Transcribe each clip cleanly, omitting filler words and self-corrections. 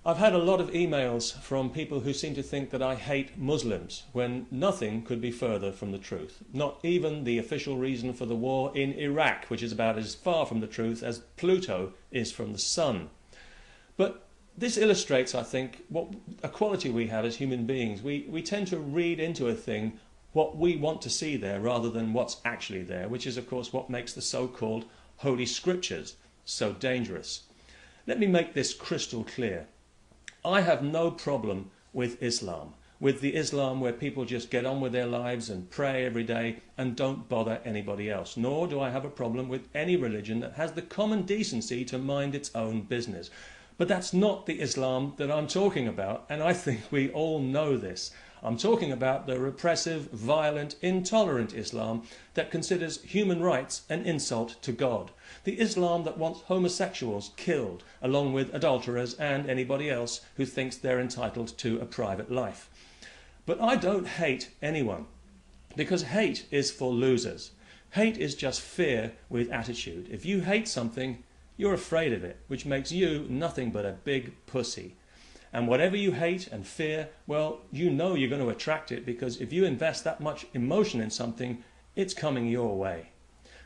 I've had a lot of emails from people who seem to think that I hate Muslims, when nothing could be further from the truth. Not even the official reason for the war in Iraq, which is about as far from the truth as Pluto is from the sun. But this illustrates, I think, what a quality we have as human beings. We tend to read into a thing what we want to see there rather than what's actually there, which is, of course, what makes the so-called Holy Scriptures so dangerous. Let me make this crystal clear. I have no problem with Islam, with the Islam where people just get on with their lives and pray every day and don't bother anybody else. Nor do I have a problem with any religion that has the common decency to mind its own business. But that's not the Islam that I'm talking about, and I think we all know this. I'm talking about the repressive, violent, intolerant Islam that considers human rights an insult to God. The Islam that wants homosexuals killed, along with adulterers and anybody else who thinks they're entitled to a private life. But I don't hate anyone, because hate is for losers. Hate is just fear with attitude. If you hate something, you're afraid of it, which makes you nothing but a big pussy. And whatever you hate and fear, well, you know you're going to attract it, because if you invest that much emotion in something, it's coming your way.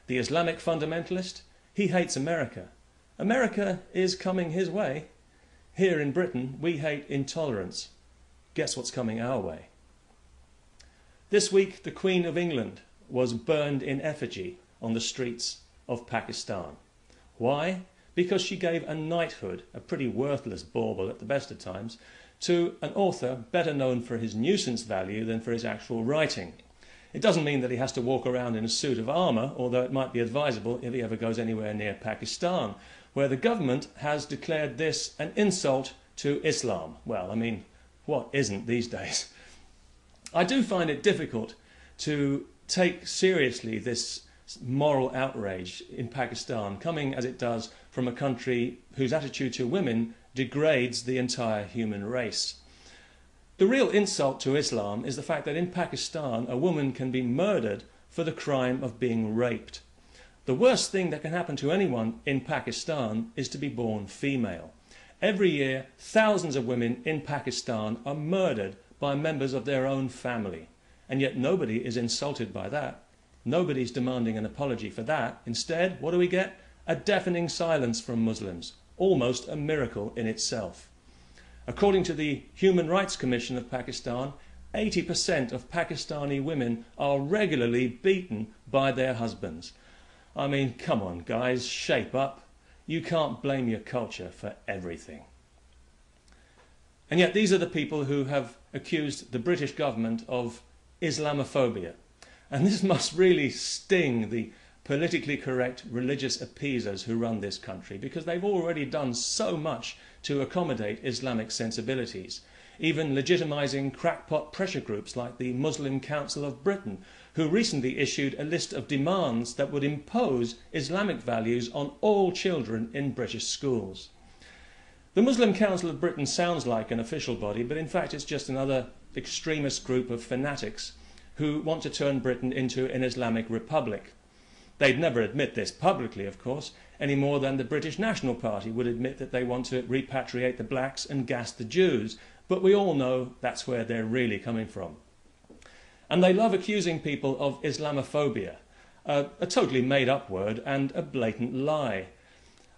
The Islamic fundamentalist, he hates America. America is coming his way. Here in Britain, we hate intolerance. Guess what's coming our way? This week, the Queen of England was burned in effigy on the streets of Pakistan. Why? Because she gave a knighthood, a pretty worthless bauble at the best of times, to an author better known for his nuisance value than for his actual writing. It doesn't mean that he has to walk around in a suit of armour, although it might be advisable if he ever goes anywhere near Pakistan, where the government has declared this an insult to Islam. Well, I mean, what isn't these days? I do find it difficult to take seriously this moral outrage in Pakistan, coming as it does from a country whose attitude to women degrades the entire human race. The real insult to Islam is the fact that in Pakistan a woman can be murdered for the crime of being raped. The worst thing that can happen to anyone in Pakistan is to be born female. Every year, thousands of women in Pakistan are murdered by members of their own family, and yet nobody is insulted by that. Nobody's demanding an apology for that. Instead, what do we get? A deafening silence from Muslims, almost a miracle in itself. According to the Human Rights Commission of Pakistan, 80% of Pakistani women are regularly beaten by their husbands. I mean, come on guys, shape up. You can't blame your culture for everything. And yet these are the people who have accused the British government of Islamophobia. And this must really sting the politically correct religious appeasers who run this country, because they've already done so much to accommodate Islamic sensibilities, even legitimising crackpot pressure groups like the Muslim Council of Britain, who recently issued a list of demands that would impose Islamic values on all children in British schools. The Muslim Council of Britain sounds like an official body, but in fact it's just another extremist group of fanatics who want to turn Britain into an Islamic republic. They'd never admit this publicly, of course, any more than the British National Party would admit that they want to repatriate the blacks and gas the Jews, but we all know that's where they're really coming from. And they love accusing people of Islamophobia, a totally made-up word and a blatant lie.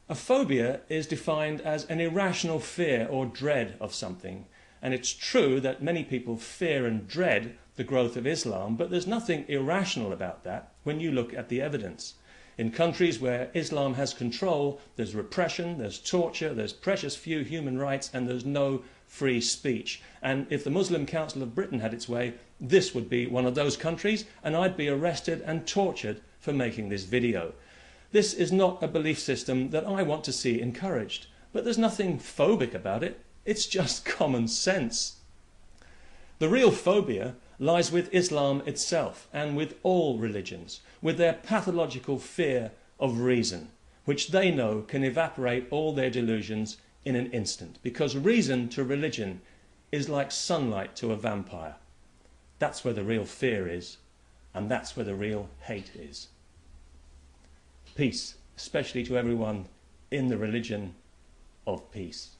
A phobia is defined as an irrational fear or dread of something, and it's true that many people fear and dread the growth of Islam, but there's nothing irrational about that when you look at the evidence. In countries where Islam has control, there's repression, there's torture, there's precious few human rights, and there's no free speech. And if the Muslim Council of Britain had its way, this would be one of those countries, and I'd be arrested and tortured for making this video. This is not a belief system that I want to see encouraged, but there's nothing phobic about it. It's just common sense. The real phobia lies with Islam itself and with all religions, with their pathological fear of reason, which they know can evaporate all their delusions in an instant, because reason to religion is like sunlight to a vampire. That's where the real fear is, and that's where the real hate is. Peace, especially to everyone in the religion of peace.